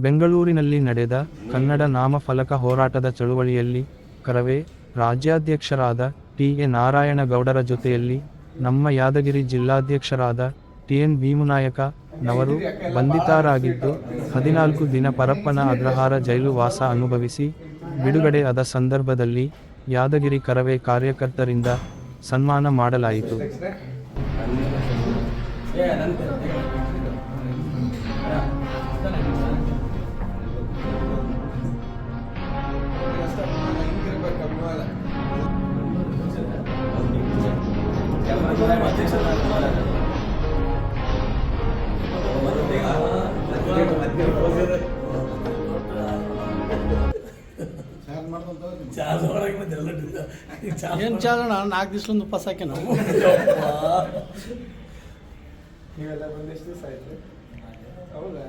ಬೆಂಗಳೂರಿನಲ್ಲಿ ನಡೆದ ಕನ್ನಡ ನಾಮಫಲಕ ಹೋರಾಟದ ಚಳುವಳಿಯಲ್ಲಿ ಕರವೇ ರಾಜ್ಯಾಧ್ಯಕ್ಷರಾದ ಟಿ.ಎ. ನಾರಾಯಣಗೌಡರ ಜೊತೆಯಲ್ಲಿ ನಮ್ಮ ಯಾದಗಿರಿ ಜಿಲ್ಲಾಧ್ಯಕ್ಷರಾದ ಟಿ.ಎನ್. ಭೀಮನಾಯಕ ನವರು ಬಂಧಿತರಾಗಿದ್ದು 14 ದಿನ ಪರಪ್ಪನ ಅಗ್ರಹಾರ ಜೈಲು ವಾಸ ಅನುಭವಿಸಿ ಬಿಡುಗಡೆ ಆದ ಸಂದರ್ಭದಲ್ಲಿ ಯಾದಗಿರಿ ಕರವೇ ಕಾರ್ಯಕರ್ತರಿಂದ ಸನ್ಮಾನ ಮಾಡಲಾಯಿತು. ಏನು ಚಾಲಣ 4 ದಿವಸದಿಂದ ಉಪವಾಸ ಹಾಕಿ ನಾವು ನೀವೆಲ್ಲ ಬಂದೆಷ್ಟು ದಿವಸ ಆಯ್ತು? ಹೌದಾ?